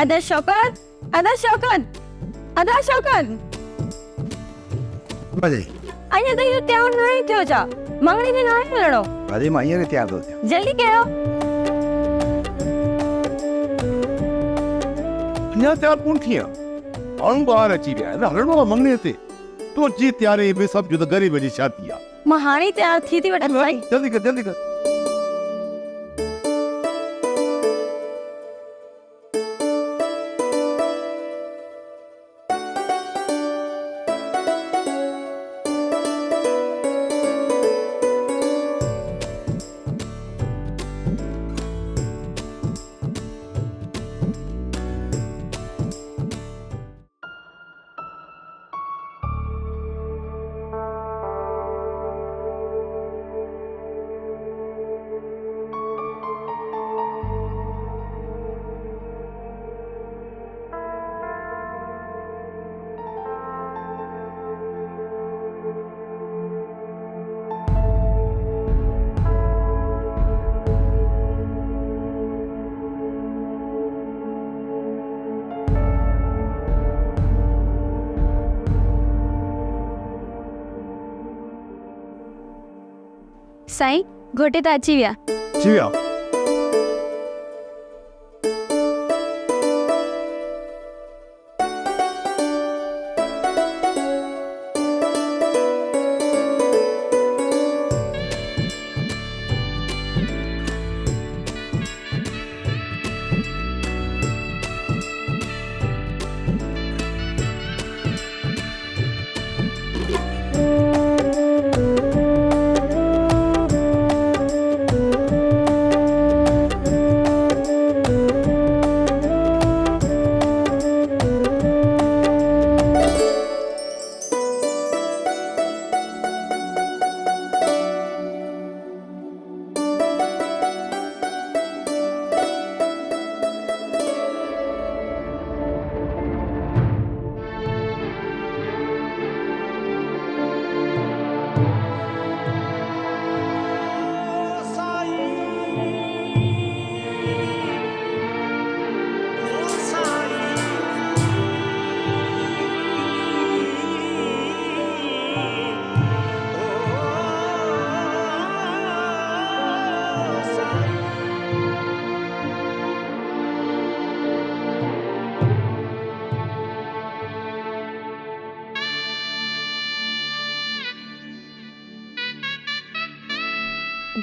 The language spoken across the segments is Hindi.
Ada Shaukat, ada Shaukat, ada Shaukat. Bade. Anya to you tyaar nahi thyo ja. Mangni ne nahi milano. Bade ma anya tyaar do. Jaldi karo. anya tyaar kon thiya. On baar achi gaya. Na hagad ma mangne the. तो जी त्यारे में सब जुदा गरीब जी शादिया महानी तैयार थी बट भाई जल्दी कर साईं घोटे त अची विया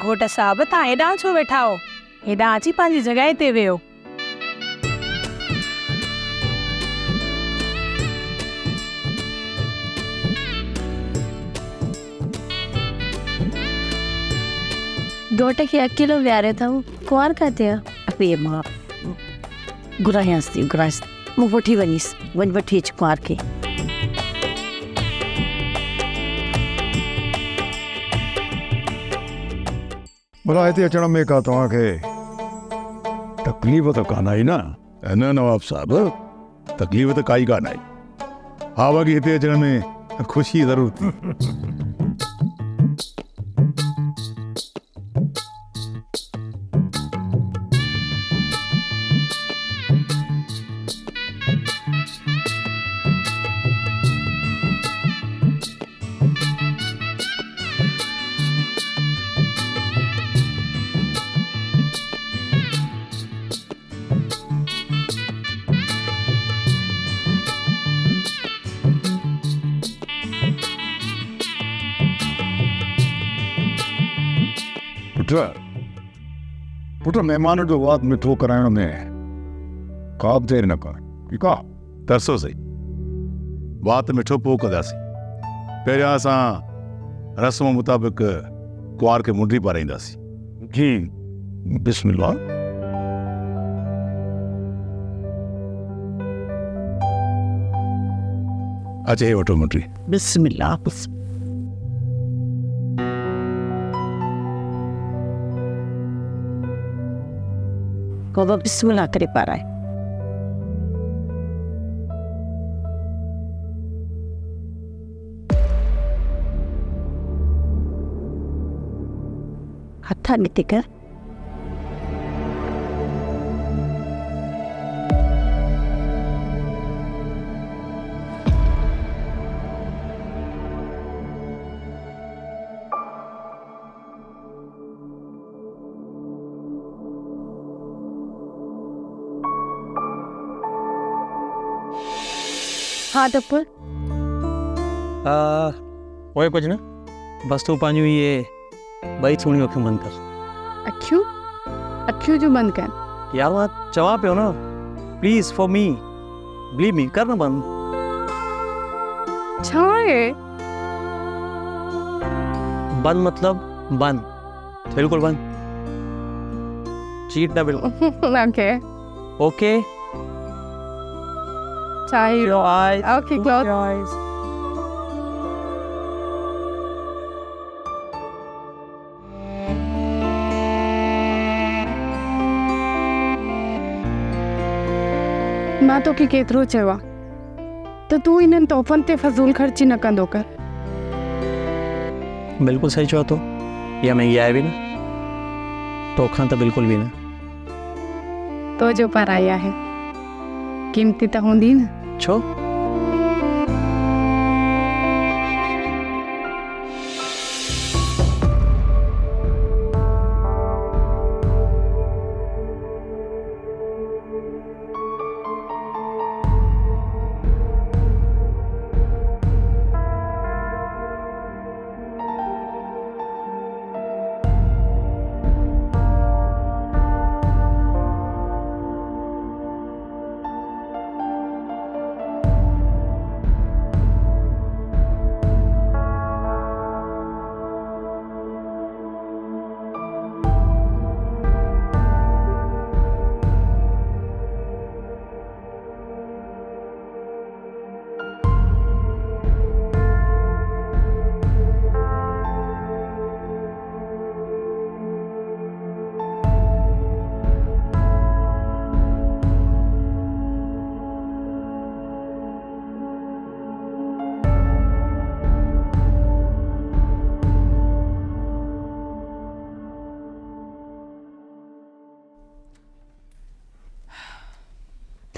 घोट साहब तव्हां हेॾां छो वेठा हो हेॾां अची पंहिंजी जॻह ते वियो घोट खे अकेलो विहारे अथऊं कुंवार काथे आहे अरे मां घुरायांसि थी मूं वठी वञीसि वञी वठी अचु कुंवार खे भला हिते अचण में का तव्हांखे तकलीफ़ त कान आई न न नवाब साहब तकलीफ़ त काई कान आई हा बाक़ी हिते अचण में ख़ुशी ज़रूर थी पुट मेहमान जो वाद मिठो कराइण में का बि देरि न कर ठीकु आहे तरसो सही वात मिठो पोइ कंदासीं पहिरियां असां रस्म मुताबिक़ कुंवार खे मुंडी पाराईंदासीं जी बिस्मिल्लाह अचे हे वठो मुंडी बिस्मिल्लाह बाबा बिस्मिल्लाह करे पाराए हथा निते कर हाँ टप्पर ओए कुछ ना बस तू पंहिंजूं इहे ॿई सुहिणियूं अखियूं बंदि कर अखियूं अखियूं जो बंदि कर यार मां चवां पियो न please for me believe me कर न बंदि छा आहे बंदि मतलब बंदि बिल्कुलु बंदि चीट ना बिल्कुल ओके ओके चाहे your eyes okay close your eyes मां तोखे केतिरो चयो आहे त तूं इन्हनि तोहफ़नि ते फज़ूल ख़र्ची न कंदो कर बिल्कुलु सही चओ तो इहा महांगी आहे बि न तोखां त बिल्कुलु बि न तो जो पराई आहे क़ीमती त हूंदी न छो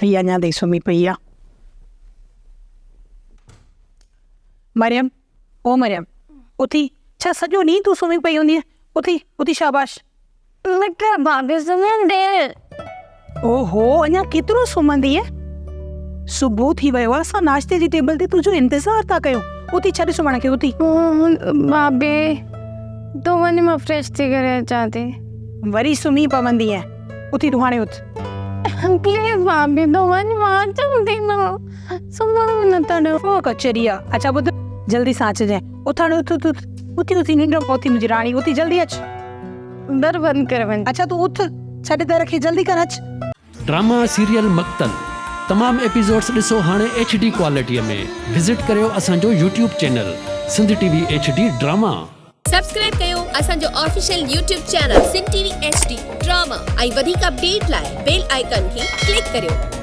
हीअ अञा ताईं सुम्ही पई आहे मरियम ओ मरियम उथी छा सॼो ॾींहुं तूं सुम्ही पई हूंदी उथी उथी शाबाश ओहो अञा केतिरो सुम्हंदी सुबुह थी वियो आहे असां नाश्ते जी टेबल ते तुंहिंजो इंतज़ारु था कयूं उथी छॾ सुम्हण खे उथी बाबे तो वञ मां फ्रेश थी करे अचां थी वरी सुम्ही पवंदी उथी तूं हाणे उथ प्लीज बाबे तो वञ मां अचां थी न सुम्हण में न था ॾियो कचरी आहे अच्छा ॿुध जल्दी सां अचिजांइ उथ हाणे उथ उथ उथी उथी निंड पहुती मुंहिंजी राणी उथी जल्दी अच दर बंदि करे वञ अच्छा तूं उथ छॾ दर खे जल्दी कर अच ड्रामा सीरियल मक़तल तमाम एपिसोड्स ॾिसो हाणे HD क्वालिटीअ में विज़िट करियो असांजो YouTube channel Sindh TV HD drama subscribe कयो असांजो official YouTube channel SindhTVHD drama ऐं वधीक अपडेट लाइ बेल आइकन खे क्लिक करियो